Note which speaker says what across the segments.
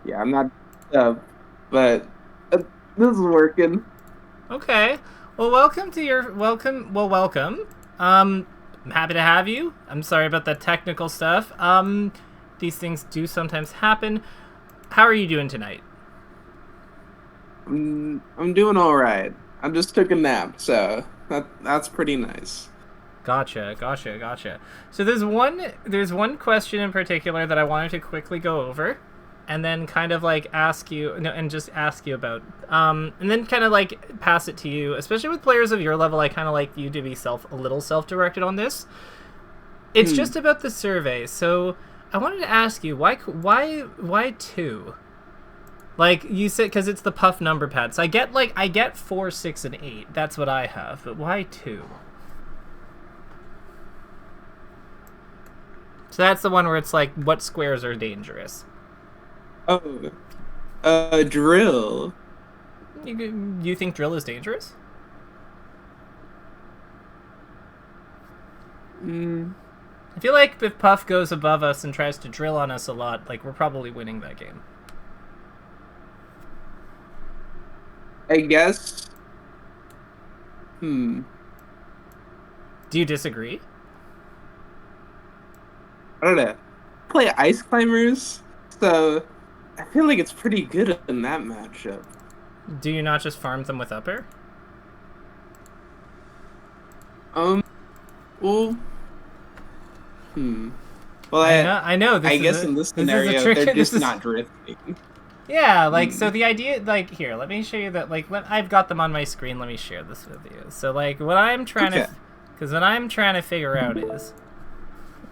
Speaker 1: Yeah, I'm not, but uh, this is working.
Speaker 2: Okay. Well, welcome to your welcome. Well, welcome. I'm happy to have you. I'm sorry about the technical stuff. These things do sometimes happen. How are you doing tonight?
Speaker 1: I'm doing all right. I just took a nap, so that's pretty nice.
Speaker 2: Gotcha. So there's one question in particular that I wanted to quickly go over, and then kind of like ask you, no, and just ask you about, and then kind of like pass it to you. Especially with players of your level, I kind of like you to be a little self-directed on this. It's
Speaker 1: Hmm.
Speaker 2: just about the survey. So I wanted to ask you why two? Like you said, because it's the puff number pad. So I get 4, 6, and 8. That's what I have. But why two? So that's the one where it's like, what squares are dangerous?
Speaker 1: Oh, drill.
Speaker 2: You think drill is dangerous?
Speaker 1: Mm,
Speaker 2: I feel like if Puff goes above us and tries to drill on us a lot, like we're probably winning that game.
Speaker 1: I guess. Hmm.
Speaker 2: Do you disagree?
Speaker 1: I don't know. Play ice climbers, so I feel like it's pretty good in that matchup.
Speaker 2: Do you not just farm them with upper?
Speaker 1: Um. Well. Hmm. Well,
Speaker 2: I know.
Speaker 1: I
Speaker 2: This is
Speaker 1: guess
Speaker 2: a
Speaker 1: in this
Speaker 2: this is a
Speaker 1: scenario,
Speaker 2: trick.
Speaker 1: they're
Speaker 2: This
Speaker 1: just
Speaker 2: is
Speaker 1: not drifting.
Speaker 2: Yeah, like so
Speaker 1: Hmm.
Speaker 2: the idea like here, let me show you that I've got them on my screen. Let me share this with you. So like what I'm trying to
Speaker 1: Okay.
Speaker 2: cuz what I'm trying to figure out is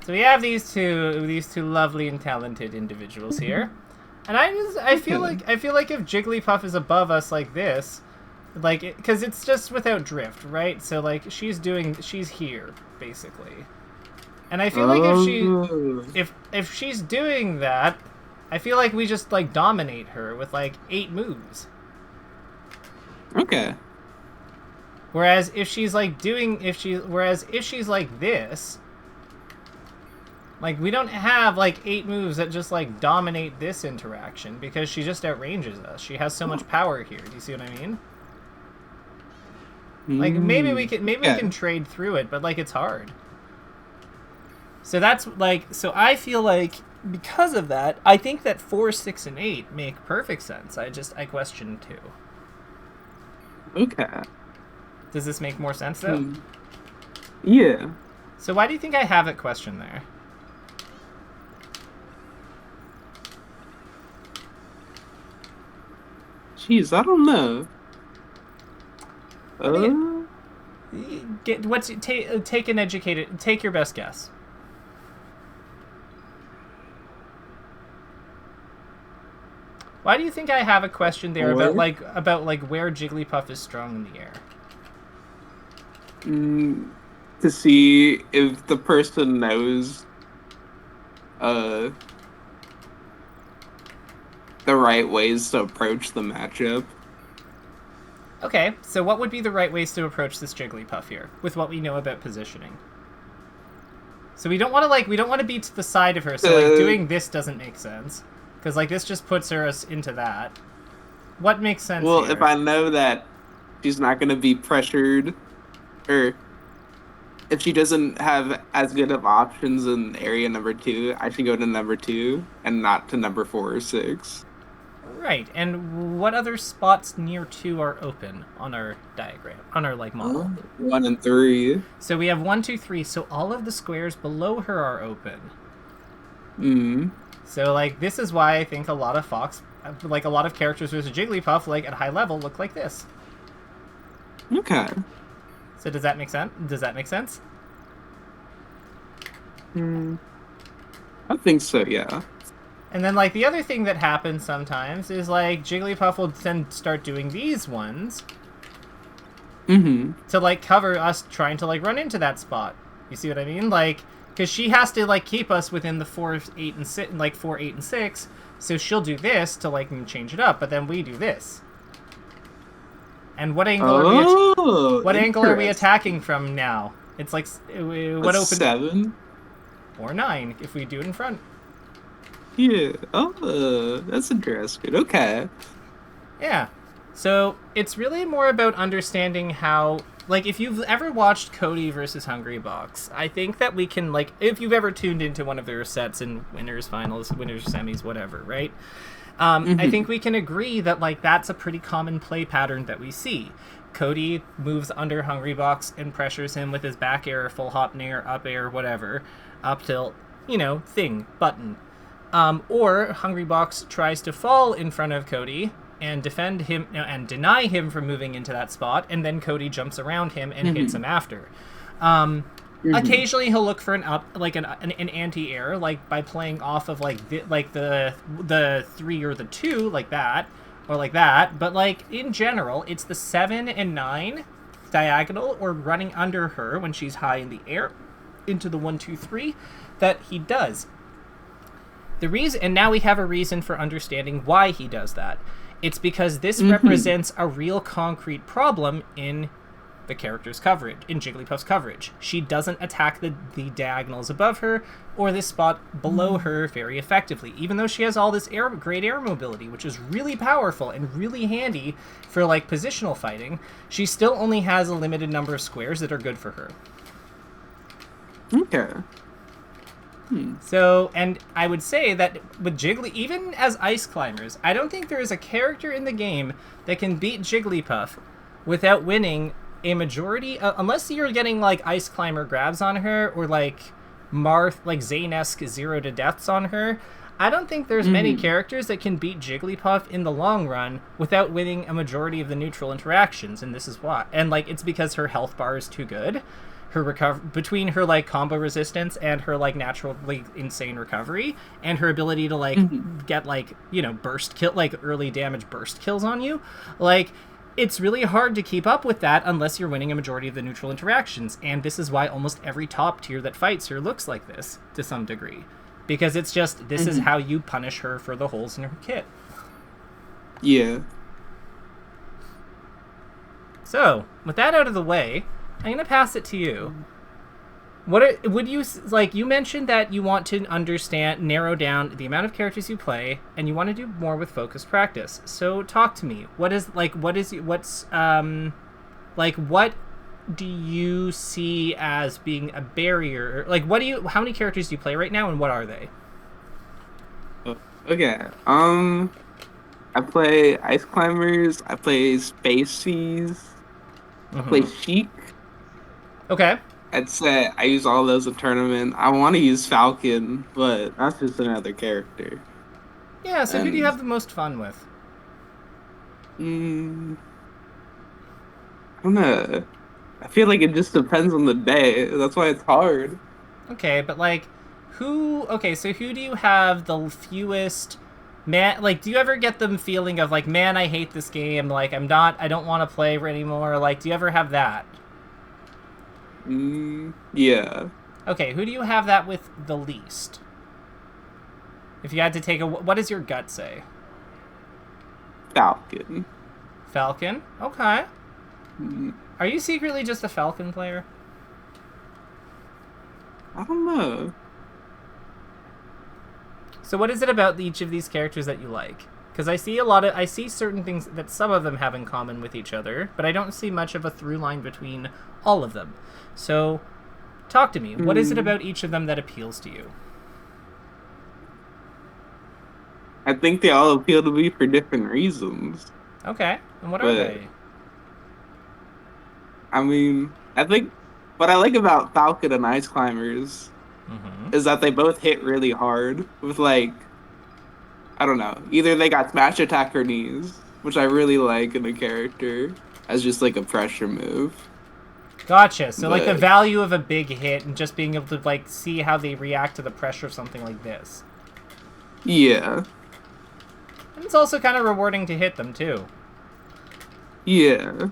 Speaker 2: so we have these two lovely and talented individuals here. And
Speaker 1: Okay.
Speaker 2: I feel like if Jigglypuff is above us like this, cuz it's just without drift, right? So like she's here basically. And I feel like
Speaker 1: Oh.
Speaker 2: if she's doing that, I feel like we just like dominate her with like 8 moves.
Speaker 1: Okay.
Speaker 2: Whereas if she's like this, like we don't have like 8 moves that just like dominate this interaction because she just outranges us. She has so much power here. Do you see what I mean? Like maybe we
Speaker 1: Okay.
Speaker 2: can trade through it, but like it's hard. So that's like so I feel like because of that, I think that 4, 6, and 8 make perfect sense. I question 2.
Speaker 1: Okay.
Speaker 2: Does this make more sense though?
Speaker 1: Hmm. Yeah.
Speaker 2: So why do you think I have it question there?
Speaker 1: Jeez, I don't know.
Speaker 2: Let me
Speaker 1: Uh,
Speaker 2: get take an educated take your best guess. Why do you think I have a question there
Speaker 1: or
Speaker 2: about like where Jigglypuff is strong in the air?
Speaker 1: mm, to see if the person knows uh the right ways to approach the matchup.
Speaker 2: Okay, so what would be the right ways to approach this Jigglypuff here with what we know about positioning? So we don't want to be to the side of her. So like
Speaker 1: Uh,
Speaker 2: doing this doesn't make sense because like this just puts her us into that. What makes sense
Speaker 1: well, if
Speaker 2: here?
Speaker 1: I know that she's not going to be pressured, or if she doesn't have as good of options in area number two, I should go to number two and not to number four or six.
Speaker 2: Right, and what other spots near 2 are open on our diagram, on our like model?
Speaker 1: One and three.
Speaker 2: So we have 1, 2, 3. So all of the squares below her are open.
Speaker 1: Mm.
Speaker 2: So like this is why I think a lot of like a lot of characters with a Jigglypuff, like at high level, look like this.
Speaker 1: Okay.
Speaker 2: So does that make sense? Does that make sense?
Speaker 1: Mm. I think so. Yeah.
Speaker 2: And then like the other thing that happens sometimes is like Jigglypuff will then start doing these ones
Speaker 1: Mm-hmm.
Speaker 2: to like cover us trying to like run into that spot. You see what I mean? Like because she has to like keep us within the 4, 8, and 6, like 4, 8, and 6. So she'll do this to like change it up, but then we do this. And
Speaker 1: Oh,
Speaker 2: what angle are we
Speaker 1: interesting.
Speaker 2: attacking from now? It's like
Speaker 1: A
Speaker 2: what open
Speaker 1: seven.
Speaker 2: or 9 if we do it in front.
Speaker 1: Yeah. Oh, that's interesting. Okay.
Speaker 2: Yeah. So it's really more about understanding how, like, if you've ever watched Cody versus Hungry Box, I think that we can, like, if you've ever tuned into one of their sets in winners, finals, winners, semis, whatever, right? I think
Speaker 1: Mm-hmm.
Speaker 2: we can agree that, like, that's a pretty common play pattern that we see. Cody moves under Hungry Box and pressures him with his back air, full hop nair, up air, whatever, up tilt, thing, button. Or Hungry Box tries to fall in front of Cody and defend him and deny him from moving into that spot, and then Cody jumps around him and hits
Speaker 1: Mm-hmm.
Speaker 2: him after.
Speaker 1: Mm-hmm.
Speaker 2: Occasionally he'll look for an up, like an anti-air, like by playing off of the 3 or the 2, like that, or like that. But like in general, it's the 7 and 9 diagonal or running under her when she's high in the air into the 1, 2, 3 that he does. The reason, and now we have a reason for understanding why he does that. It's because this
Speaker 1: Mm-hmm.
Speaker 2: represents a real concrete problem in the character's coverage, in Jigglypuff's coverage. She doesn't attack the diagonals above her or this spot below her very effectively, even though she has all this great air mobility, which is really powerful and really handy for like positional fighting. She still only has a limited number of squares that are good for her.
Speaker 1: Okay. Hmm.
Speaker 2: So, and I would say that with Jiggly, even as ice climbers, I don't think there is a character in the game that can beat Jigglypuff without winning a majority, unless you're getting like ice climber grabs on her or like Marth, like Zanesque 0 to deaths on her. I don't think there's many
Speaker 1: Mm-hmm.
Speaker 2: characters that can beat Jigglypuff in the long run without winning a majority of the neutral interactions, and this is why. And like it's because her health bar is too good. Her between her like combo resistance and her like naturally insane recovery and her ability to like
Speaker 1: Mm-hmm.
Speaker 2: get like burst kill, like early damage burst kills on you, like it's really hard to keep up with that unless you're winning a majority of the neutral interactions. And this is why almost every top tier that fights her looks like this to some degree, because it's just this is
Speaker 1: Mm-hmm.
Speaker 2: how you punish her for the holes in her kit.
Speaker 1: Yeah.
Speaker 2: So with that out of the way, I'm gonna pass it to you. Would you like? You mentioned that you want to narrow down the amount of characters you play, and you want to do more with focused practice. So talk to me. What do you see as being a barrier? Like, how many characters do you play right now, and what are they?
Speaker 1: Okay. I play ice climbers. I play spacies. I play
Speaker 2: Mm-hmm.
Speaker 1: Sheik.
Speaker 2: Okay.
Speaker 1: I'd say I use all those in tournament. I want to use Falcon, but that's just another character.
Speaker 2: Yeah. So who do you
Speaker 1: And
Speaker 2: have the most fun with?
Speaker 1: mm, I don't know. I feel like it just depends on the day. That's why it's hard.
Speaker 2: Okay, but like, who? Okay, so who do you have the fewest? Man, like, do you ever get the feeling of like, man, I hate this game. Like, I don't want to play anymore. Like, do you ever have that?
Speaker 1: Yeah,
Speaker 2: Okay, who do you have that with the least? If you had to take what does your gut say?
Speaker 1: Falcon.
Speaker 2: Falcon. Okay.
Speaker 1: Mm,
Speaker 2: Are you secretly just a Falcon player?
Speaker 1: I don't know.
Speaker 2: So what is it about each of these characters that you like? Because I see certain things that some of them have in common with each other, but I don't see much of a through line between all of them. So, talk to me. What is it
Speaker 1: Mm,
Speaker 2: about each of them that appeals to you?
Speaker 1: I think they all appeal to me for different reasons.
Speaker 2: Okay, and what are
Speaker 1: But
Speaker 2: they?
Speaker 1: I mean, I think what I like about Falcon and Ice Climbers
Speaker 2: Mm-hmm.
Speaker 1: is that they both hit really hard with like I don't know, either they got smash attack or knees, which I really like in a character as just like a pressure move.
Speaker 2: Gotcha. So like the
Speaker 1: But
Speaker 2: value of a big hit and just being able to like see how they react to the pressure of something like this.
Speaker 1: yeah,
Speaker 2: And it's also kind of rewarding to hit them too.
Speaker 1: yeah,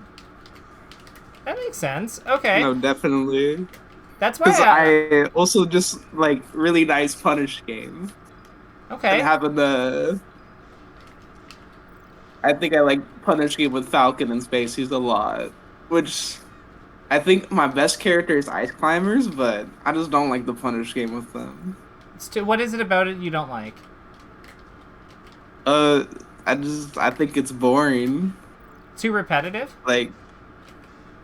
Speaker 2: That makes sense. Okay.
Speaker 1: no, definitely.
Speaker 2: That's why
Speaker 1: Because I also just like really nice punish game and
Speaker 2: okay.
Speaker 1: having the. I think I like punish game with Falcon and Spacies a lot, which I think my best character is Ice Climbers, but I just don't like the punish game with them.
Speaker 2: What is it about it you don't like?
Speaker 1: Uh, I think it's boring.
Speaker 2: Too repetitive?
Speaker 1: Like,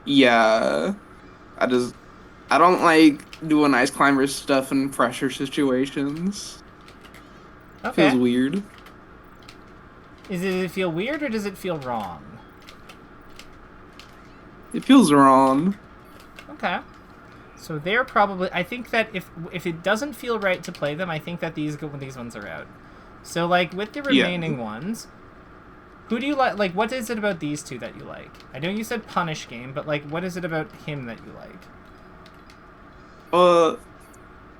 Speaker 1: yeah, I just, I don't like doing ice climber stuff in pressure situations. Feels
Speaker 2: Okay.
Speaker 1: weird.
Speaker 2: Does it feel weird or does it feel wrong?
Speaker 1: It feels wrong.
Speaker 2: Okay. So they're probably. I think that if it doesn't feel right to play them, I think that these ones are out. So like with the
Speaker 1: Yeah.
Speaker 2: remaining ones, who do you like? Like, what is it about these two that you like? I know you said Punish Game, but like, what is it about him that you like?
Speaker 1: Uh,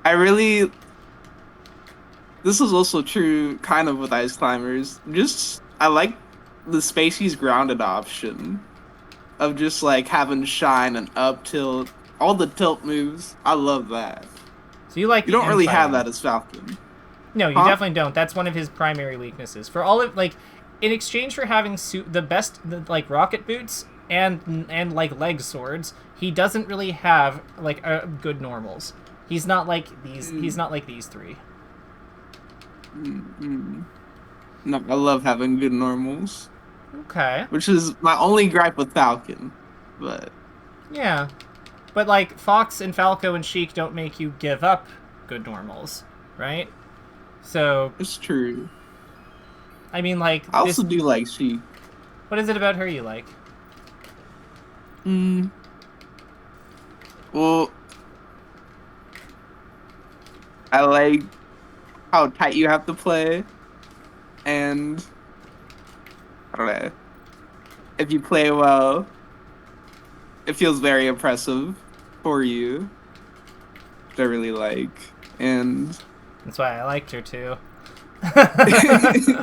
Speaker 1: I really. This is also true, kind of with ice climbers. Just I like the Spacey's grounded option of just like having shine and up tilt, all the tilt moves. I love that.
Speaker 2: So you like
Speaker 1: You
Speaker 2: the
Speaker 1: don't really have
Speaker 2: infighting?
Speaker 1: that as Falcon,
Speaker 2: No, you
Speaker 1: huh?
Speaker 2: definitely don't. That's one of his primary weaknesses. For all of like, in exchange for having the best like rocket boots and like leg swords, he doesn't really have like good normals. He's not like these. He's not like these three.
Speaker 1: Mm-mm. No, I love having good normals,
Speaker 2: Okay.
Speaker 1: which is my only gripe with Falcon. But
Speaker 2: Yeah. But like Fox and Falco and Sheik don't make you give up good normals, right? So
Speaker 1: it's true.
Speaker 2: I mean, like
Speaker 1: I
Speaker 2: this.
Speaker 1: also do like Sheik.
Speaker 2: What is it about her you like?
Speaker 1: Mm, well, I like how tight you have to play, and I don't know. If you play well, it feels very impressive for you, which I really like. And
Speaker 2: That's why I liked her too. Like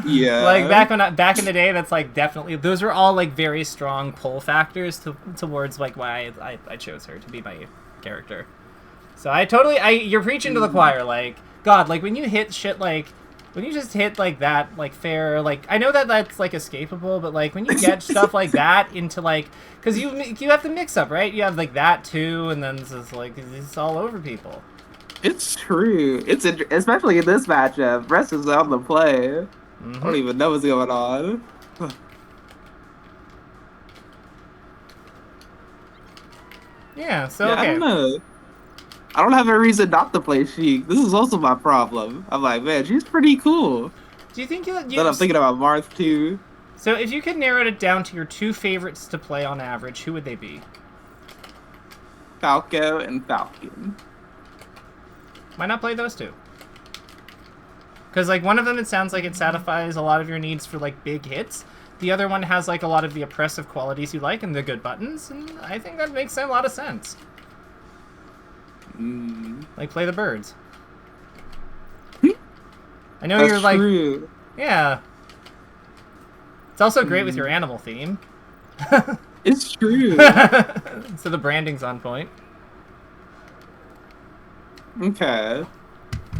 Speaker 1: yeah,
Speaker 2: back in the day, that's like definitely those were all like very strong pull factors towards like why I chose her to be my character. So you're preaching to the choir. Like God, like when you hit shit like when you just hit like that like fair like I know that that's like escapable, but like when you get stuff like that into like because you have to mix up right. You have like that too, and then it's just like it's all over people.
Speaker 1: it's true. Especially in this matchup. Rest is on the play. I don't
Speaker 2: Mm-hmm.
Speaker 1: even know what's going on.
Speaker 2: Yeah. So
Speaker 1: Yeah, I
Speaker 2: okay.
Speaker 1: don't know. I don't have a reason not to play Sheik. This is also my problem. I'm like, man, she's pretty cool.
Speaker 2: Do you think
Speaker 1: Then I'm thinking about Marth too.
Speaker 2: So if you could narrow it down to your two favorites to play on average, who would they be?
Speaker 1: Falco and Falcon.
Speaker 2: Why not play those two? Because like one of them, it sounds like it satisfies a lot of your needs for like big hits. The other one has like a lot of the oppressive qualities you like and the good buttons, and I think that makes a lot of sense.
Speaker 1: Mm,
Speaker 2: Like play the birds. I know
Speaker 1: that's
Speaker 2: you're like,
Speaker 1: true.
Speaker 2: yeah. It's also great with your animal theme.
Speaker 1: It's true.
Speaker 2: So the branding's on point.
Speaker 1: Okay.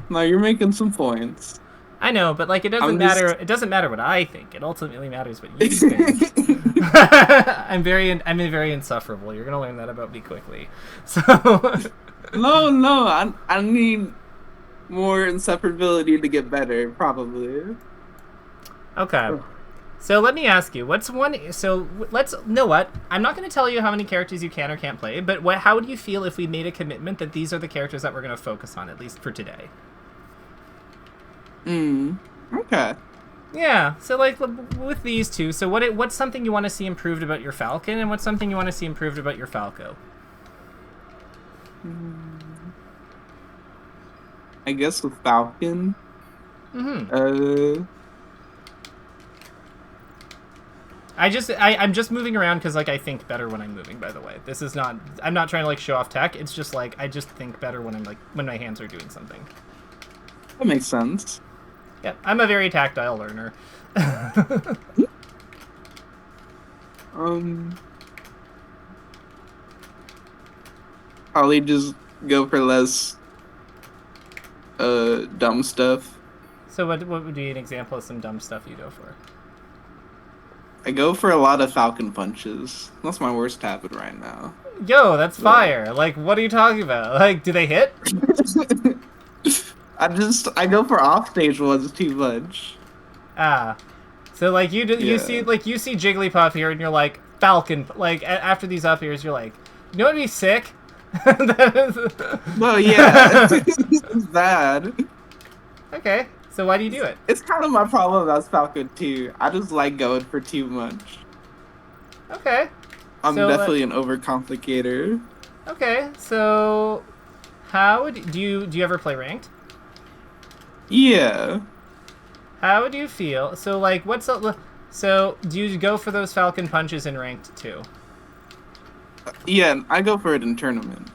Speaker 1: No, you're making some points.
Speaker 2: I know, but like it doesn't
Speaker 1: I'm
Speaker 2: matter.
Speaker 1: just.
Speaker 2: It doesn't matter what I think. It ultimately matters what you think. I'm very insufferable. You're gonna learn that about me quickly. So
Speaker 1: No, I need more inseparability to get better, probably.
Speaker 2: okay. So let me ask you, what's one? So let's know what I'm not going to tell you how many characters you can or can't play, but how would you feel if we made a commitment that these are the characters that we're going to focus on at least for today?
Speaker 1: Okay.
Speaker 2: Yeah. So like with these two, so what's something you want to see improved about your Falcon, and what's something you want to see improved about your Falco?
Speaker 1: I guess with Falcon.
Speaker 2: Mm-hmm. I'm just moving around because like I think better when I'm moving. By the way, this is not. I'm not trying to like show off tech. It's just like I just think better when I'm like when my hands are doing something.
Speaker 1: That makes sense.
Speaker 2: Yeah, I'm a very tactile learner.
Speaker 1: Um, Probably just go for less dumb stuff.
Speaker 2: So what would be an example of some dumb stuff you go for?
Speaker 1: I go for a lot of Falcon punches. That's my worst habit right now.
Speaker 2: Yo, that's
Speaker 1: But
Speaker 2: fire. Like, what are you talking about? Like, do they hit?
Speaker 1: I go for offstage ones too much.
Speaker 2: Ah. So like you
Speaker 1: Yeah.
Speaker 2: see Jigglypuff here, and you're like Falcon. Like after these up airs, you're like, you know what'd be sick?
Speaker 1: Well, yeah, it's bad.
Speaker 2: Okay. So why do you do it?
Speaker 1: It's kind of my problem about Falcon too. I just like going for too much.
Speaker 2: Okay.
Speaker 1: I'm
Speaker 2: So,
Speaker 1: definitely an overcomplicator.
Speaker 2: Okay. So how would do you ever play ranked?
Speaker 1: Yeah.
Speaker 2: How would you feel? So like so do you go for those Falcon punches in ranked too?
Speaker 1: Yeah, I go for it in tournament.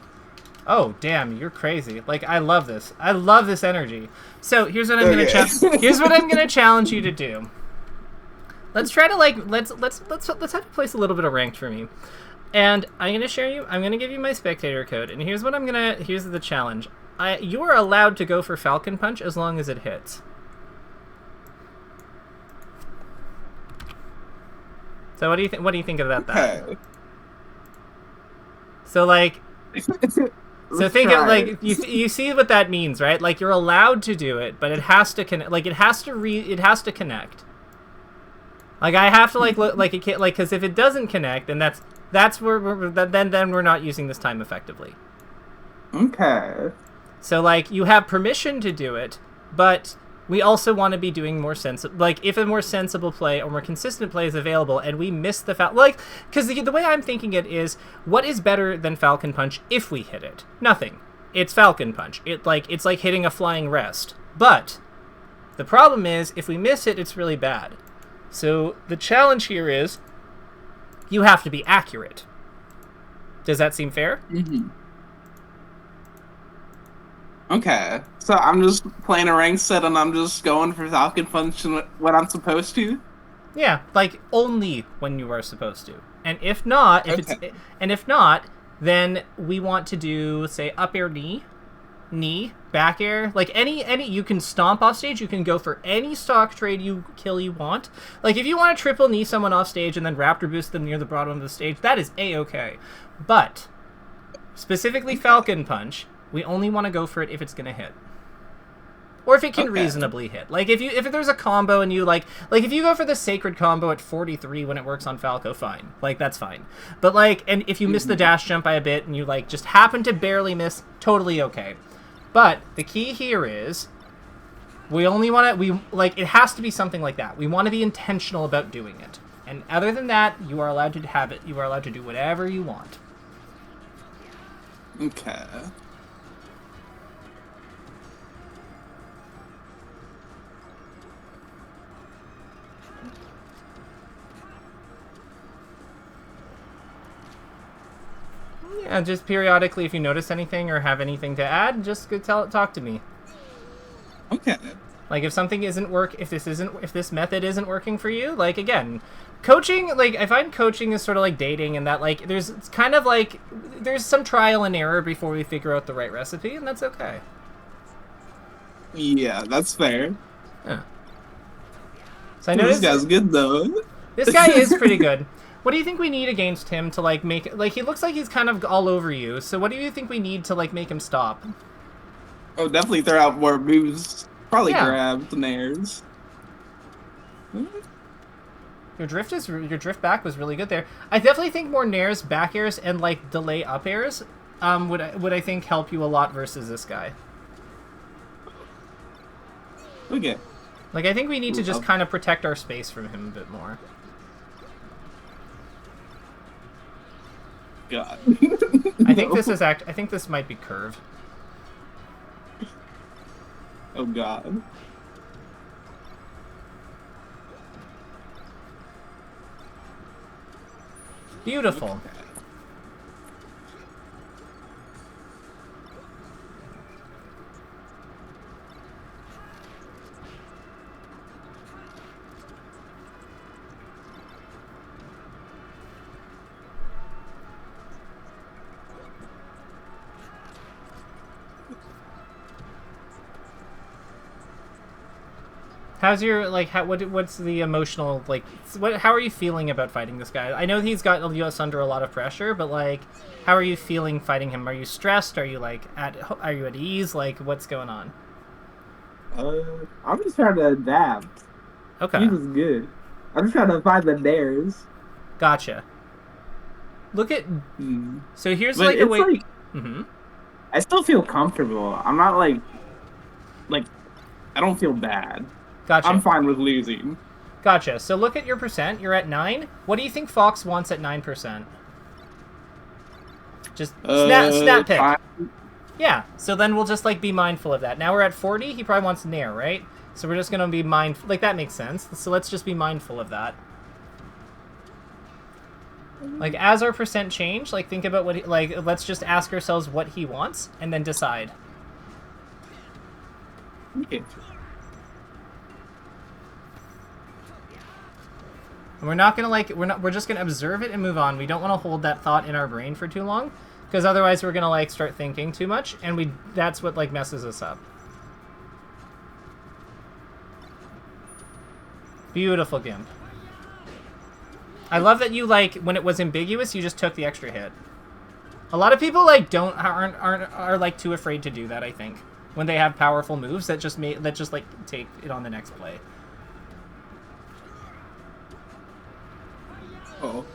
Speaker 2: Oh, damn, you're crazy. Like, I love this. I love this energy. So, here's what I'm gonna challenge you to do. Let's try to let's have you place a little bit of ranked for me. And I'm gonna give you my spectator code, and here's the challenge. You are allowed to go for Falcon Punch as long as it hits. So what do you think about that?
Speaker 1: Okay.
Speaker 2: So like So
Speaker 1: Let's
Speaker 2: think of
Speaker 1: try
Speaker 2: like
Speaker 1: it.
Speaker 2: you see what that means, right? Like you're allowed to do it, but it has to connect. Like it has to connect. Like I have to look like it can't because if it doesn't connect, then that's where then we're not using this time effectively.
Speaker 1: Okay.
Speaker 2: So like you have permission to do it, but we also want to be doing more if a more sensible play or more consistent play is available, and we miss the because the way I'm thinking it is, what is better than Falcon Punch if we hit it? Nothing. It's Falcon Punch. It's like hitting a flying rest. But the problem is, if we miss it, it's really bad. So the challenge here is, you have to be accurate. Does that seem fair?
Speaker 1: Mm-hmm. Okay, so I'm just playing a ranked set and I'm just going for Falcon Punch when I'm supposed to?
Speaker 2: Yeah, like only when you are supposed to. And if not, then we want to do, say, up air knee, back air, like any you can stomp off stage, you can go for any stock trade kill you want. Like if you want to triple knee someone off stage and then raptor boost them near the bottom of the stage, that is A-okay. But specifically Falcon Punch, we only want to go for it if it's going to hit. Or if it can reasonably hit. Like, if there's a combo and you, like if you go for the Sacred combo at 43 when it works on Falco, fine. Like, that's fine. But, like, and if you miss the dash jump by a bit and you, like, just happen to barely miss, totally okay. But the key here is, we only want to, it has to be something like that. We want to be intentional about doing it. And other than that, you are allowed to have it. You are allowed to do whatever you want.
Speaker 1: Okay.
Speaker 2: Yeah, just periodically, if you notice anything or have anything to add, just talk to me.
Speaker 1: Okay.
Speaker 2: Like if something if this method isn't working for you, like again, coaching, like I find coaching is sort of like dating, and that like there's some trial and error before we figure out the right recipe, and that's okay.
Speaker 1: Yeah, that's fair.
Speaker 2: Yeah. So I know
Speaker 1: this guy's good though.
Speaker 2: This guy is pretty good. What do you think we need against him to like make he looks like he's kind of all over you? So what do you think we need to like make him stop?
Speaker 1: Oh, definitely throw out more moves. Probably
Speaker 2: Yeah.
Speaker 1: grab nairs.
Speaker 2: Your drift back was really good there. I definitely think more nairs, back airs, and like delay up airs would I think help you a lot versus this guy.
Speaker 1: Okay.
Speaker 2: Like I think we need to just kind of protect our space from him a bit more.
Speaker 1: God.
Speaker 2: I think I think this might be curved.
Speaker 1: Oh God.
Speaker 2: Beautiful.
Speaker 1: Okay.
Speaker 2: How's your what's the emotional how are you feeling about fighting this guy? I know he's got us under a lot of pressure, but like how are you feeling fighting him? Are you stressed? Are you at ease? Like what's going on?
Speaker 1: I'm just trying to adapt.
Speaker 2: Okay.
Speaker 1: He's just good. I'm just trying to find the dares.
Speaker 2: Gotcha. Look at.
Speaker 1: Hmm.
Speaker 2: So here's
Speaker 1: But
Speaker 2: like a
Speaker 1: it's
Speaker 2: way.
Speaker 1: like
Speaker 2: Mm-hmm.
Speaker 1: I still feel comfortable. I'm not like I don't feel bad. I'm
Speaker 2: Gotcha.
Speaker 1: fine with losing.
Speaker 2: Gotcha. So look at your percent. You're at 9. What do you think Fox wants at 9%? Just snap pick.
Speaker 1: Fine.
Speaker 2: Yeah. So then we'll just like be mindful of that. Now we're at 40. He probably wants Nair, right? So we're just gonna be mindful. Like that makes sense. So let's just be mindful of that. Like as our percent change, like think about what he, like. Let's just ask ourselves what he wants and then decide.
Speaker 1: Okay.
Speaker 2: And we're not gonna like we're just gonna observe it and move on. We don't want to hold that thought in our brain for too long, because otherwise we're gonna like start thinking too much, and that's what like messes us up. Beautiful Gimp. I love that you like when it was ambiguous, you just took the extra hit. A lot of people like are like too afraid to do that. I think when they have powerful moves that just like take it on the next play.
Speaker 1: Oh.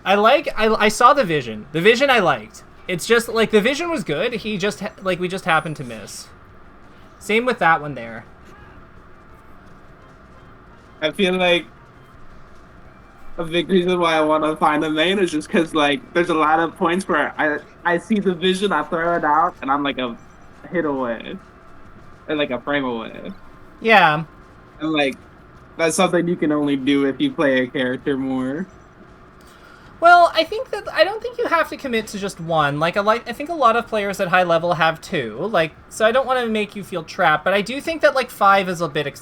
Speaker 2: I saw the vision. The vision I liked. It's just like the vision was good. He just like we just happened to miss. Same with that one there.
Speaker 1: I feel like a big reason why I want to find a main is just because like there's a lot of points where I see the vision, I throw it out, and I'm like a hit away, or like a frame away,
Speaker 2: Yeah.
Speaker 1: and like that's something you can only do if you play a character more.
Speaker 2: Well, I don't think you have to commit to just one. I think a lot of players at high level have two. Like, so I don't want to make you feel trapped, but I do think that like 5 is a bit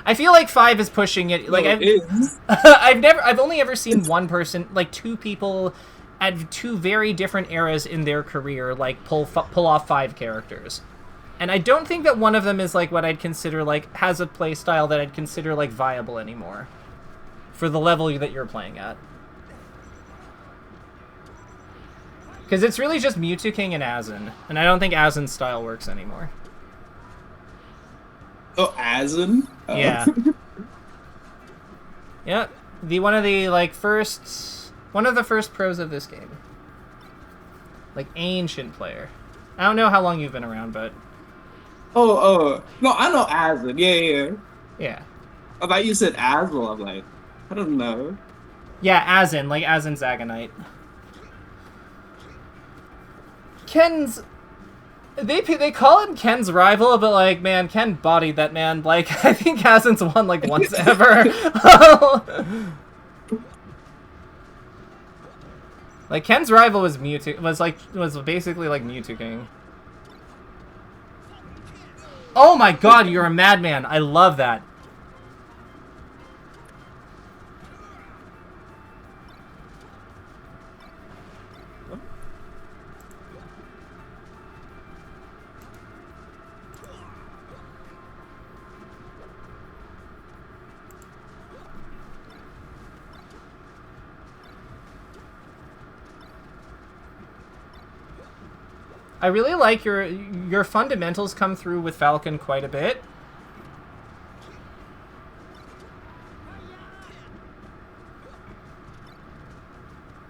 Speaker 2: I feel like 5 is pushing it. Like
Speaker 1: It is.
Speaker 2: I've only ever seen one person, like 2 people at 2 very different eras in their career like pull off 5 characters. And I don't think that one of them is like what I'd consider like has a play style that I'd consider like viable anymore for the level that you're playing at. Because it's really just Mewtwo King and Azen, and I don't think Azen's style works anymore.
Speaker 1: Oh, Azen? Oh.
Speaker 2: Yeah. Yeah, one of the first pros of this game. Like ancient player. I don't know how long you've been around, but
Speaker 1: Oh, no, I know Azen. Yeah.
Speaker 2: yeah.
Speaker 1: I thought you said Azel. I'm like, I don't know.
Speaker 2: Yeah, Azen, like Azen Zagonite. Ken's... They call him Ken's rival, but like, man, Ken bodied that man. Like, I think Azen's won like once ever. Like Ken's rival was was basically like Mewtwo King. Oh my god, you're a madman. I love that. I really like your fundamentals come through with Falcon quite a bit.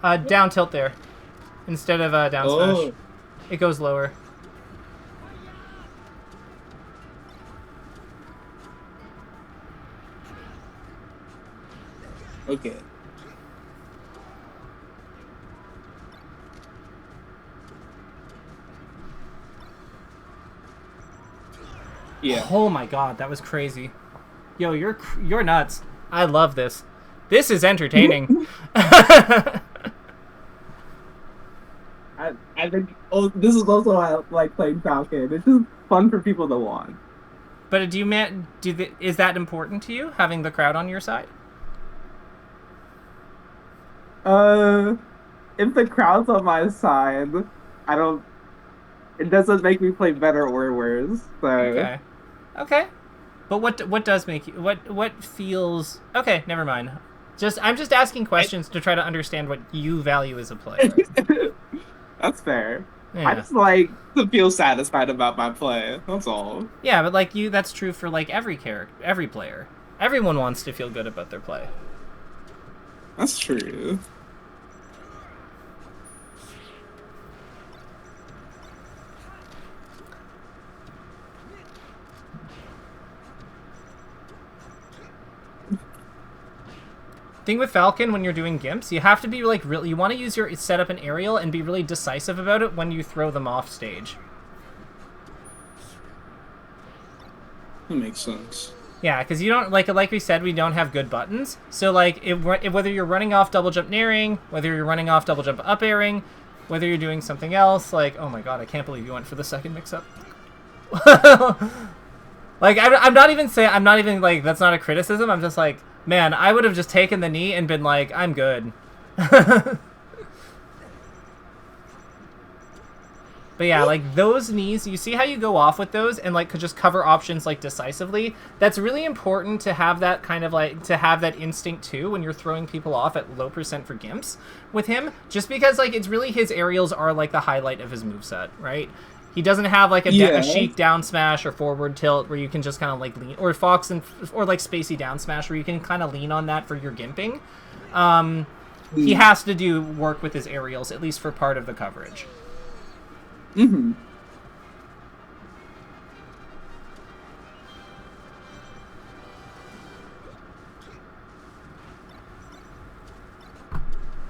Speaker 2: Down tilt there. Instead of down smash. It goes lower.
Speaker 1: Okay. Yeah.
Speaker 2: Oh my god, that was crazy. Yo, you're nuts. I love this. This is entertaining.
Speaker 1: I think this is also why I like playing Falcon. It's just fun for people to watch.
Speaker 2: But is that important to you, having the crowd on your side?
Speaker 1: If the crowd's on my side, it doesn't make me play better or worse. So.
Speaker 2: Okay. But what does make you what feels okay? Never mind. I'm just asking questions to try to understand what you value as a player.
Speaker 1: That's fair.
Speaker 2: Yeah.
Speaker 1: I just like to feel satisfied about my play. That's all.
Speaker 2: Yeah, but like that's true for like every character, every player. Everyone wants to feel good about their play.
Speaker 1: That's true.
Speaker 2: Thing with Falcon, when you're doing gimps, you have to be like really. You want to use your set up an aerial and be really decisive about it when you throw them off stage.
Speaker 1: That makes sense.
Speaker 2: Yeah, because you don't like we said, we don't have good buttons. So like, whether you're running off double jump nairing, whether you're running off double jump up airing, whether you're doing something else, like, oh my god, I can't believe you went for the second mix up. Like, I'm not even like, that's not a criticism. I'm just like, man, I would have just taken the knee and been like, I'm good. But yeah, like those knees, you see how you go off with those and like could just cover options like decisively. That's really important to have that kind of like, to have that instinct too when you're throwing people off at low percent for gimps with him. Just because like it's really, his aerials are like the highlight of his moveset, right? He doesn't have like a Sheik down smash or forward tilt where you can just kind of like lean, or Fox or like spacey down smash where you can kind of lean on that for your gimping. He has to do work with his aerials, at least for part of the coverage.
Speaker 1: Mm-hmm.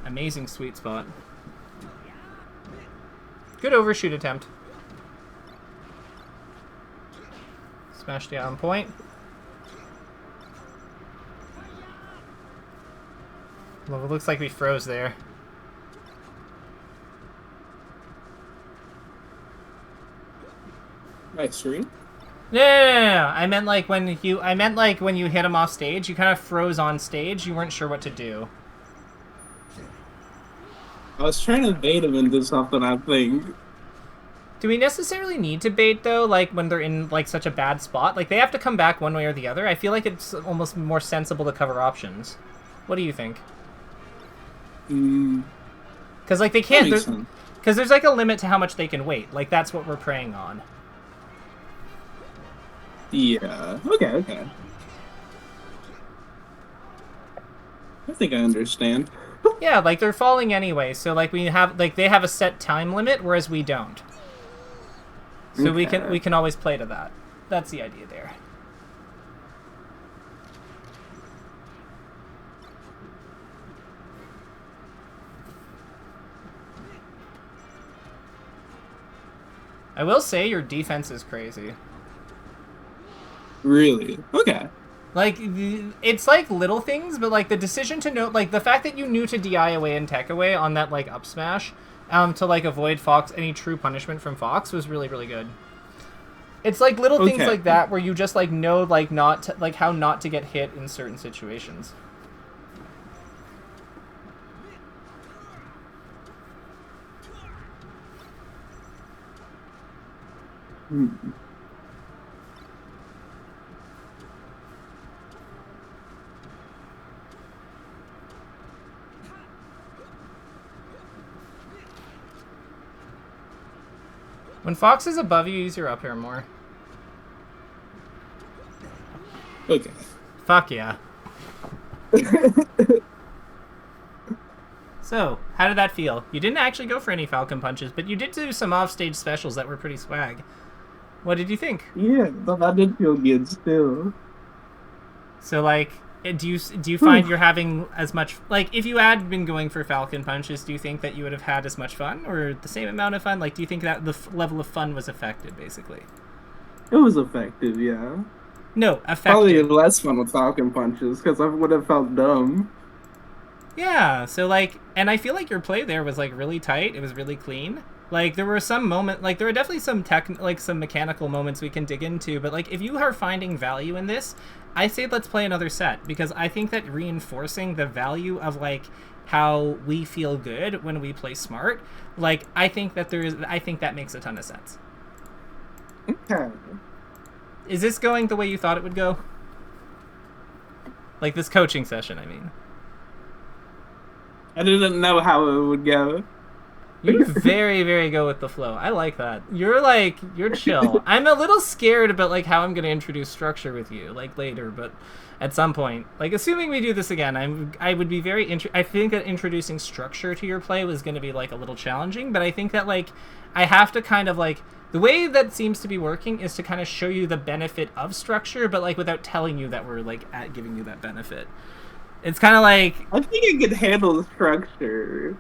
Speaker 2: Amazing sweet spot. Good overshoot attempt. Smash down point. Well, it looks like we froze there.
Speaker 1: Nice screen.
Speaker 2: No. I meant like when you hit him off stage, you kind of froze on stage. You weren't sure what to do.
Speaker 1: I was trying to bait him into something, I think.
Speaker 2: Do we necessarily need to bait though? Like when they're in like such a bad spot, like they have to come back one way or the other. I feel like it's almost more sensible to cover options. What do you think? Because like they can't. Because there's like a limit to how much they can wait. Like that's what we're preying on.
Speaker 1: Yeah. Okay. I think I understand.
Speaker 2: Yeah, like they're falling anyway, so like they have a set time limit, whereas we don't. So we can always play to that. That's the idea there. I will say your defense is crazy.
Speaker 1: Really? Okay.
Speaker 2: Like, it's like little things, but like the decision to know, like the fact that you knew to DI away and tech away on that like up smash, to like avoid Fox, any true punishment from Fox was really, really good. It's like little things like that where you just like know like not to, like how not to get hit in certain situations. When Fox is above you, use your up air more.
Speaker 1: Okay.
Speaker 2: Fuck yeah. So, how did that feel? You didn't actually go for any Falcon punches, but you did do some offstage specials that were pretty swag. What did you think?
Speaker 1: Yeah, that did feel good still.
Speaker 2: So, like, do you find you're having as much... Like, if you had been going for Falcon punches, do you think that you would have had as much fun? Or the same amount of fun? Like, do you think that the level of fun was affected, basically?
Speaker 1: It was effective, yeah.
Speaker 2: No, effective.
Speaker 1: Probably less fun with Falcon punches, because I would have felt dumb.
Speaker 2: Yeah, so, like... And I feel like your play there was, like, really tight. It was really clean. Like, there were some moments... Like, there were definitely some some mechanical moments we can dig into, but, like, if you are finding value in this... I say let's play another set, because I think that reinforcing the value of, like, how we feel good when we play smart, like, I think that makes a ton of sense.
Speaker 1: Okay.
Speaker 2: Is this going the way you thought it would go? Like, this coaching session, I mean.
Speaker 1: I didn't know how it would go.
Speaker 2: You very, very go with the flow. I like that. You're chill. I'm a little scared about like how I'm gonna introduce structure with you, like later, but at some point, like assuming we do this again, I would be very I think that introducing structure to your play was gonna be like a little challenging, but I think that like I have to kind of like the way that seems to be working is to kind of show you the benefit of structure, but like without telling you that we're like giving you that benefit. It's kind of like
Speaker 1: I think I could handle the structure.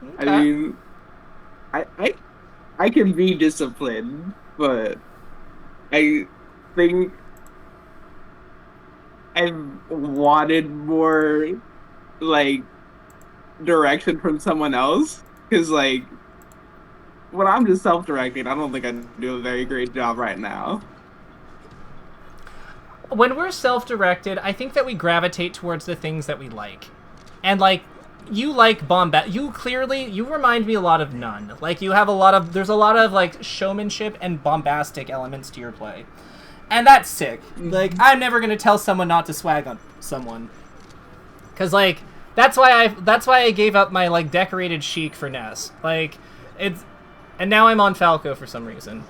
Speaker 2: okay.
Speaker 1: I mean, I can be disciplined, but I think I've wanted more like direction from someone else because like when I'm just self-directing, I don't think I do a very great job right now.
Speaker 2: When we're self-directed, I think that we gravitate towards the things that we like. And like you like bombast, you remind me a lot of None. Like there's a lot of like showmanship and bombastic elements to your play. And that's sick. Like I'm never going to tell someone not to swag on someone. Cuz like that's why I gave up my like decorated chic for Ness. Like and now I'm on Falco for some reason.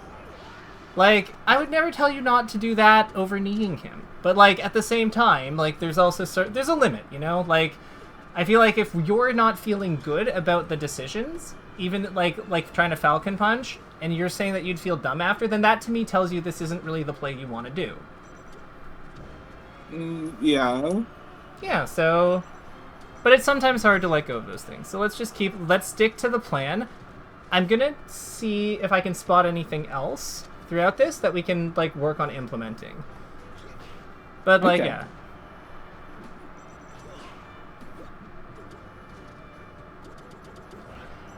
Speaker 2: Like, I would never tell you not to do that over kneeing him. But, like, at the same time, like, there's also there's a limit, you know? Like, I feel like if you're not feeling good about the decisions, even, like trying to Falcon punch, and you're saying that you'd feel dumb after, then that, to me, tells you this isn't really the play you want to do.
Speaker 1: Yeah.
Speaker 2: Yeah, so... But it's sometimes hard to let go of those things. So let's stick to the plan. I'm gonna see if I can spot anything else throughout this that we can like work on implementing. But like
Speaker 1: okay.
Speaker 2: yeah.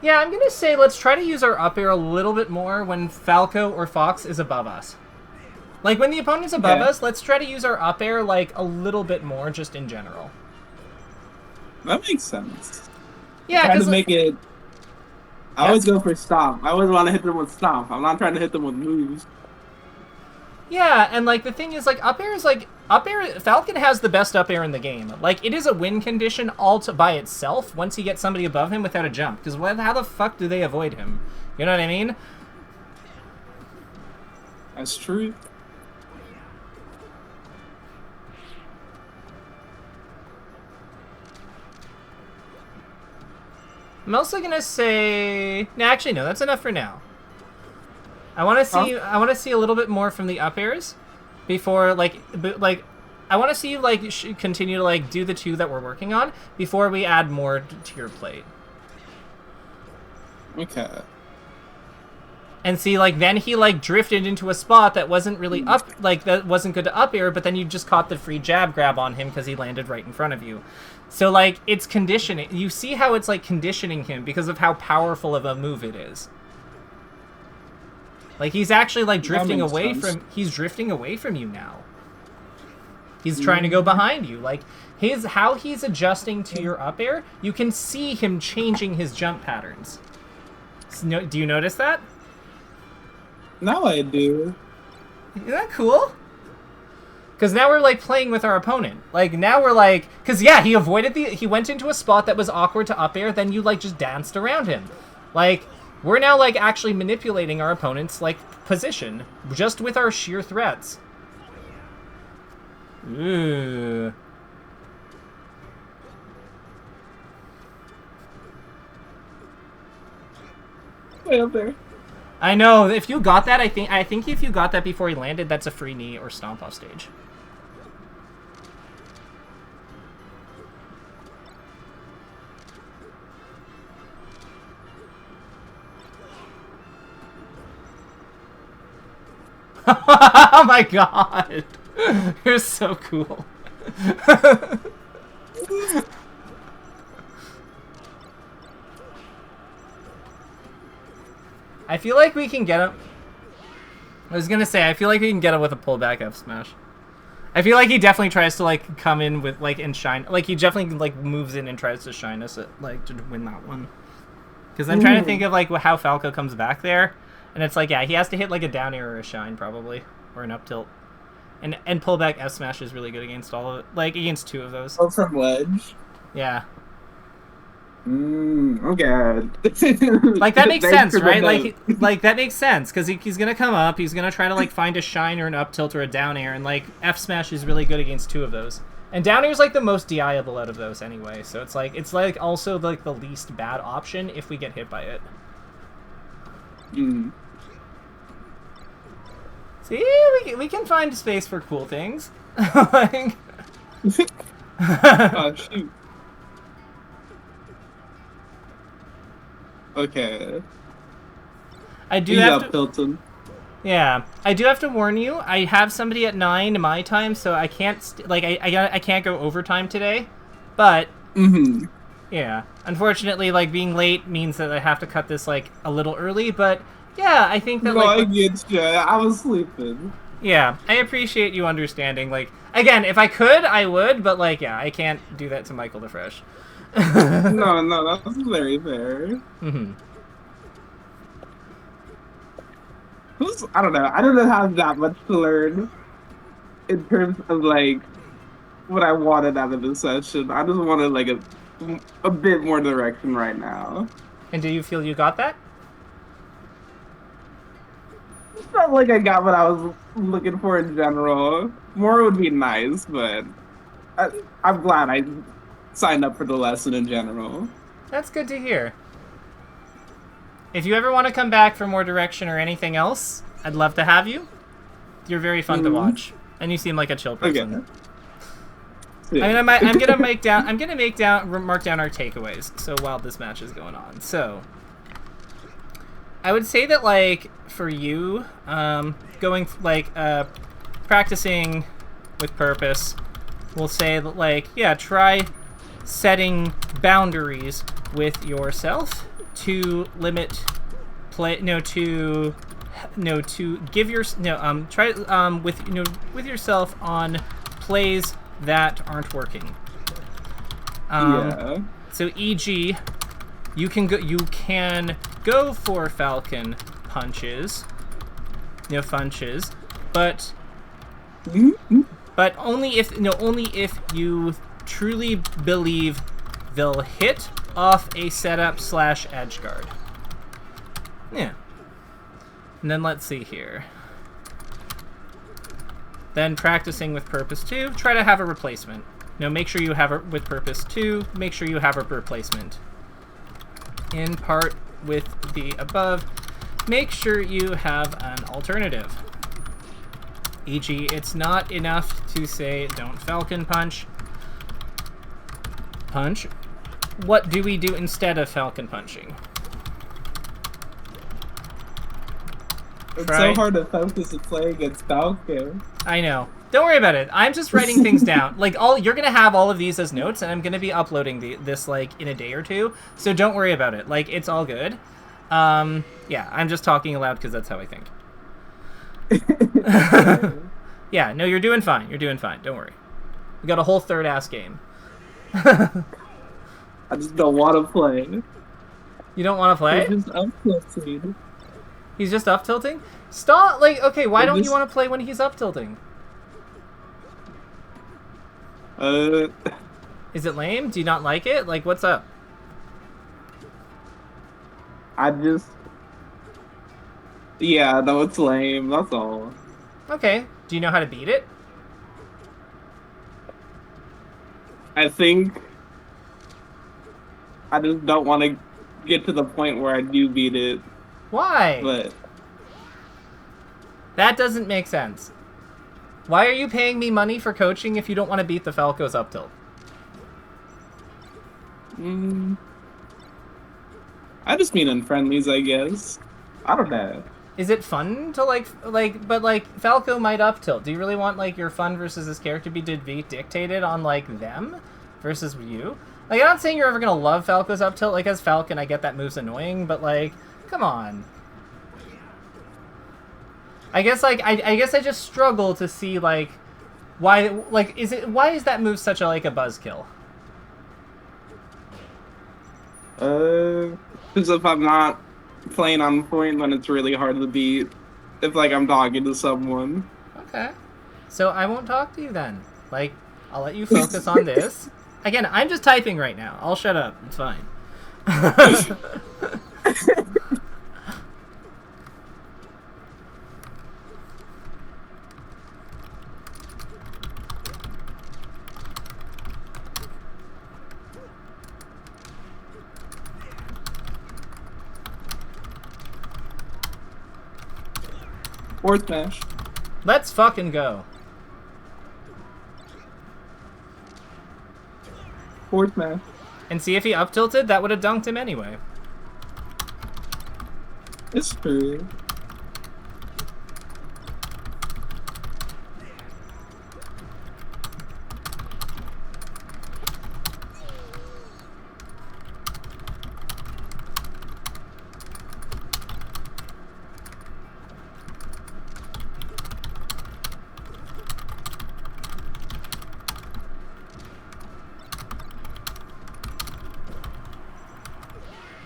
Speaker 2: Yeah, I'm gonna say let's try to use our up air a little bit more when Falco or Fox is above us. Like when the opponent's above us, let's try to use our up air like a little bit more just in general.
Speaker 1: That makes sense.
Speaker 2: Yeah,
Speaker 1: trying
Speaker 2: because
Speaker 1: to make it. I always go for stomp. I always want to hit them with stomp. I'm not trying to hit them with moves.
Speaker 2: Yeah, and like the thing is like up air Falcon has the best up air in the game. Like it is a win condition all by itself once he gets somebody above him without a jump. Because how the fuck do they avoid him? You know what I mean?
Speaker 1: That's true.
Speaker 2: I'm also gonna say no, actually no, that's enough for now. I want to see a little bit more from the up airs before I want to see you like continue to like do the two that we're working on before we add more to your plate.
Speaker 1: Okay.
Speaker 2: And see, like then he like drifted into a spot that wasn't really that wasn't good to up air, but then you just caught the free jab grab on him because he landed right in front of you. So like it's conditioning. You see how it's like conditioning him because of how powerful of a move it is. Like he's actually like drifting away from you now. He's trying to go behind you. Like how he's adjusting to your up air, you can see him changing his jump patterns. So, do you notice that?
Speaker 1: Now I do.
Speaker 2: Isn't that cool? Because now we're like playing with our opponent. Like now we're like, because yeah, he went into a spot that was awkward to up air, then you like just danced around him. Like we're now like actually manipulating our opponent's like position just with our sheer threats. Ooh.
Speaker 1: Way up there.
Speaker 2: I know. If you got that, I think if you got that before he landed, that's a free knee or stomp off stage. Oh my god! You're so cool. I feel like we can get him. I was gonna say, I feel like we can get him with a pullback F smash. I feel like he definitely tries to like come in with like and shine. Like he definitely like moves in and tries to shine us at like to win that one. Because I'm trying to think of like how Falco comes back there, and it's like yeah, he has to hit like a down air or a shine probably, or an up tilt. And pullback F smash is really good against all of it, like against two of those.
Speaker 1: Oh, from ledge.
Speaker 2: Yeah.
Speaker 1: Okay.
Speaker 2: Like that makes
Speaker 1: Thanks
Speaker 2: sense,
Speaker 1: for the
Speaker 2: right?
Speaker 1: note.
Speaker 2: Like that makes sense because he's gonna come up. He's gonna try to like find a shine or an up tilt or a down air, and like F smash is really good against two of those. And down air is like the most DI-able out of those anyway. So it's like also like the least bad option if we get hit by it.
Speaker 1: Mm.
Speaker 2: See, we can find space for cool things. Like,
Speaker 1: Oh shoot. Okay.
Speaker 2: I do
Speaker 1: He's
Speaker 2: have
Speaker 1: up,
Speaker 2: to.
Speaker 1: Hilton.
Speaker 2: Yeah, I do have to warn you. I have somebody at 9 my time, so I can't I can't go overtime today. But
Speaker 1: Mm-hmm.
Speaker 2: yeah, unfortunately, like being late means that I have to cut this like a little early. But yeah, I think that
Speaker 1: No,
Speaker 2: like
Speaker 1: I get you. I was sleeping.
Speaker 2: yeah, I appreciate you understanding. Like again, if I could, I would, but like yeah, I can't do that to Michael the Fresh.
Speaker 1: No, no, that's very fair.
Speaker 2: Mm-hmm.
Speaker 1: I don't know. I don't have that much to learn in terms of like what I wanted out of this session. I just wanted like a bit more direction right now.
Speaker 2: And do you feel you got that?
Speaker 1: It's not like I got what I was looking for in general. More would be nice, but I'm glad I signed up for the lesson in general.
Speaker 2: That's good to hear. If you ever want to come back for more direction or anything else, I'd love to have you. You're very fun to watch, and you seem like a chill person.
Speaker 1: Okay. Yeah.
Speaker 2: I'm gonna mark down our takeaways. So while this match is going on, so I would say that like for you, going like practicing with purpose, we'll say that like yeah, try setting boundaries with yourself to limit play to give your try with yourself on plays that aren't working.
Speaker 1: Yeah.
Speaker 2: So e.g. you can go for Falcon punches, but only if you truly believe they'll hit off a setup / edge guard. Yeah. And then let's see here. Then practicing with purpose 2, try to have a replacement. Make sure you have it with purpose 2, make sure you have a replacement. In part with the above, make sure you have an alternative. E.g., it's not enough to say don't Falcon punch. What do we do instead of Falcon punching?
Speaker 1: It's so hard to focus and play against Falcon.
Speaker 2: I know. Don't worry about it. I'm just writing things down. Like you're gonna have all of these as notes, and I'm gonna be uploading this like in a day or two. So don't worry about it. Like it's all good. Yeah, I'm just talking aloud because that's how I think. Yeah, no, you're doing fine. You're doing fine. Don't worry. We got a whole third ass game.
Speaker 1: I just don't want to play.
Speaker 2: You don't want to play?
Speaker 1: He's just up tilting.
Speaker 2: He's just up tilting? Stop! Like, okay, why don't you want to play when he's up tilting? Is it lame? Do you not like it? Like, what's up?
Speaker 1: Yeah, no, it's lame. That's all.
Speaker 2: Okay. Do you know how to beat it?
Speaker 1: I think I just don't want to get to the point where I do beat it.
Speaker 2: Why?
Speaker 1: But
Speaker 2: that doesn't make sense. Why are you paying me money for coaching if you don't want to beat the Falco's up tilt?
Speaker 1: I just mean in friendlies, I guess. I don't know.
Speaker 2: Is it fun to but Falco might up tilt. Do you really want like your fun versus this character be dictated on like them versus you? Like I'm not saying you're ever gonna love Falco's up tilt. Like as Falcon, I get that move's annoying, but like, come on. I guess I just struggle to see like why is that move such a buzzkill?
Speaker 1: Because if I'm not playing on point, then it's really hard to beat. If like I'm talking to someone.
Speaker 2: Okay. So I won't talk to you then. Like, I'll let you focus on this. Again, I'm just typing right now. I'll shut up. It's fine.
Speaker 1: Fourth match.
Speaker 2: Let's fucking go.
Speaker 1: Fourth match.
Speaker 2: And see if he up tilted, that would have dunked him anyway.
Speaker 1: It's true.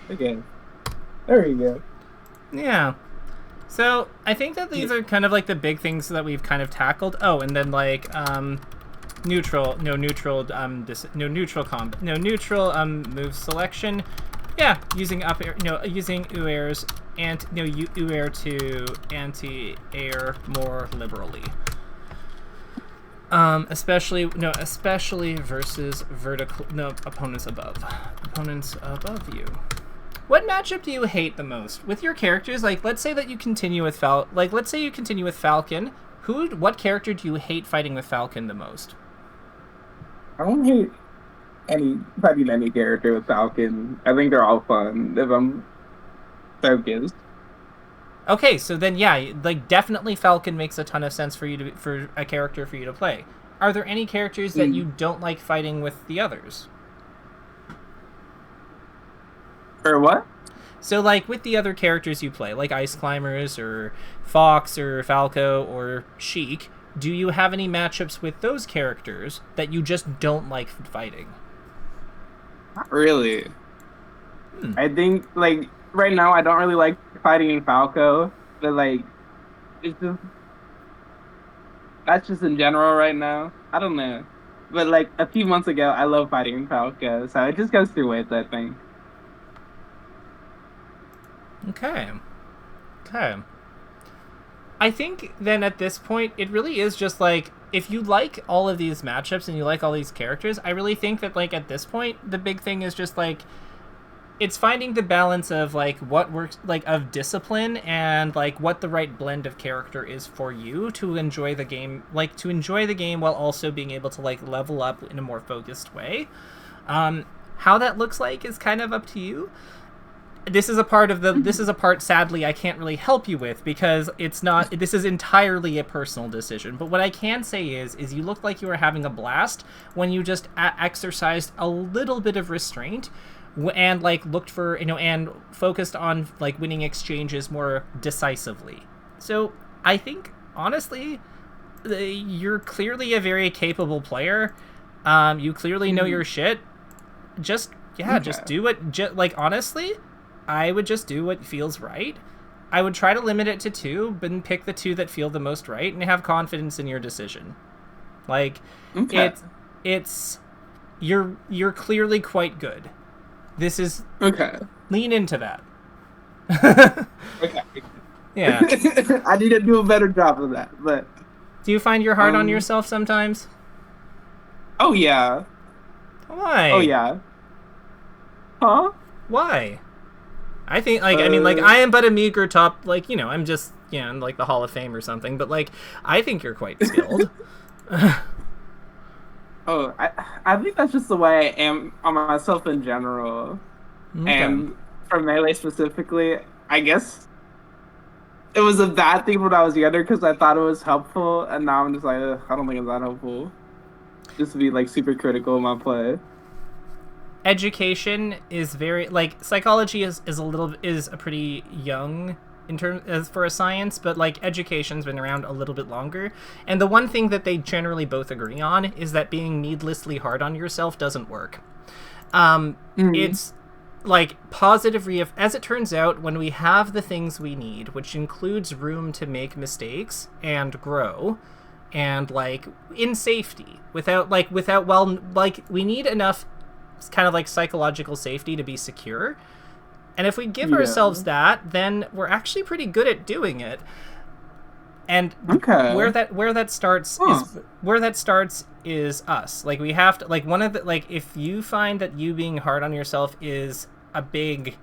Speaker 1: Again. There you go.
Speaker 2: Yeah. So I think that these are kind of like the big things that we've kind of tackled. Oh, and then like neutral move selection. Yeah, using up air, using UAirs and UAir to anti-air more liberally. Especially versus vertical opponents above you. What matchup do you hate the most with your characters? Like, let's say that you continue with Falcon. What character do you hate fighting with Falcon the most?
Speaker 1: I don't hate fighting any character with Falcon. I think they're all fun if I'm focused.
Speaker 2: Okay, so then yeah, like definitely Falcon makes a ton of sense for a character for you to play. Are there any characters that you don't like fighting with the others?
Speaker 1: Or what?
Speaker 2: So, like, with the other characters you play, like Ice Climbers, or Fox, or Falco, or Sheik, do you have any matchups with those characters that you just don't like fighting?
Speaker 1: Not really. I think, like, right now I don't really like fighting Falco, but, like, it's just... That's just in general right now. I don't know. But, like, a few months ago, I loved fighting Falco, so it just goes through waves, I think.
Speaker 2: Okay. I think then at this point, it really is just like, if you like all of these matchups and you like all these characters, I really think that like at this point, the big thing is just like, it's finding the balance of like what works, like of discipline and like what the right blend of character is for you to enjoy the game, while also being able to like level up in a more focused way. How that looks like is kind of up to you. This is a part sadly I can't really help you with because this is entirely a personal decision. But what I can say is you look like you were having a blast when you just exercised a little bit of restraint and like looked for, and focused on like winning exchanges more decisively. So I think honestly, you're clearly a very capable player. You clearly know your shit. Just do it. Like honestly, I would just do what feels right. I would try to limit it to 2, but pick the 2 that feel the most right and have confidence in your decision. Like, it's you're clearly quite good. This is lean into that.
Speaker 1: Okay.
Speaker 2: Yeah.
Speaker 1: I need to do a better job of that. But
Speaker 2: do you find you're hard on yourself sometimes?
Speaker 1: Oh yeah.
Speaker 2: Why?
Speaker 1: Oh yeah. Huh?
Speaker 2: Why? I think, like, I mean, like, I am but a meager top, like, I'm just, in, like, the Hall of Fame or something, but, like, I think you're quite skilled.
Speaker 1: I think that's just the way I am on myself in general. Okay. And for Melee specifically, I guess it was a bad thing when I was younger because I thought it was helpful, and now I'm just like, I don't think it's that helpful. Just to be, like, super critical of my play.
Speaker 2: Education is very like psychology is a pretty young in terms as for a science, but like education's been around a little bit longer, and the one thing that they generally both agree on is that being needlessly hard on yourself doesn't work. It's like positive as it turns out, when we have the things we need, which includes room to make mistakes and grow, and like in safety we need enough kind of like psychological safety to be secure. And if we give
Speaker 1: Yeah.
Speaker 2: ourselves that, then we're actually pretty good at doing it. And
Speaker 1: Okay.
Speaker 2: where that starts is us. Like we have to, like, one of the, like, if you find that you being hard on yourself is a big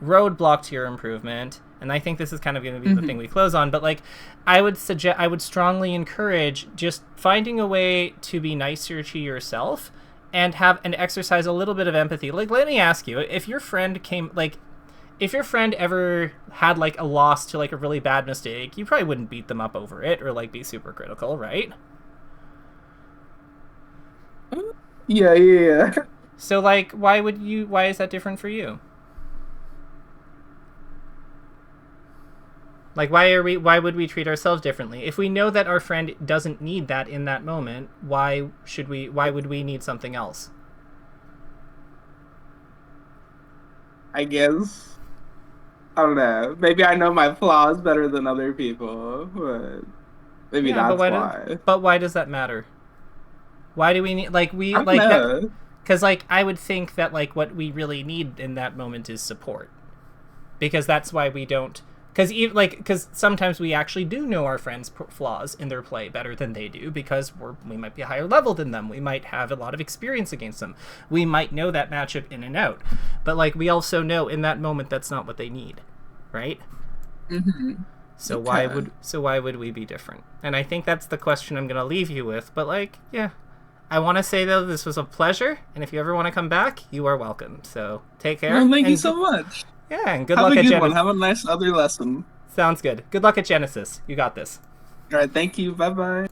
Speaker 2: roadblock to your improvement, and I think this is kind of going to be the thing we close on, but like I would strongly encourage just finding a way to be nicer to yourself and exercise a little bit of empathy. Like, let me ask you, if your friend ever had like a loss to like a really bad mistake, you probably wouldn't beat them up over it or like be super critical, right?
Speaker 1: Yeah.
Speaker 2: So like, why is that different for you? Like, why would we treat ourselves differently? If we know that our friend doesn't need that in that moment, why would we need something else?
Speaker 1: I guess. I don't know. Maybe I know my flaws better than other people, but maybe
Speaker 2: Yeah,
Speaker 1: that's why.
Speaker 2: but why does that matter? Why do we need, like, we
Speaker 1: I don't
Speaker 2: like that?
Speaker 1: know.
Speaker 2: Because like I would think that like what we really need in that moment is support, because that's why we don't. Because sometimes we actually do know our friends' flaws in their play better than they do, because we might be a higher level than them. We might have a lot of experience against them. We might know that matchup in and out. But like we also know in that moment that's not what they need, right? So
Speaker 1: Okay.
Speaker 2: why would we be different? And I think that's the question I'm gonna leave you with. But like, yeah, I want to say though this was a pleasure, and if you ever want to come back, you are welcome. So take care.
Speaker 1: Well, thank you so much.
Speaker 2: Yeah, and good
Speaker 1: Have
Speaker 2: luck
Speaker 1: a
Speaker 2: at
Speaker 1: good one.
Speaker 2: Genesis.
Speaker 1: Have a nice other lesson.
Speaker 2: Sounds good. Good luck at Genesis. You got this.
Speaker 1: All right. Thank you. Bye bye.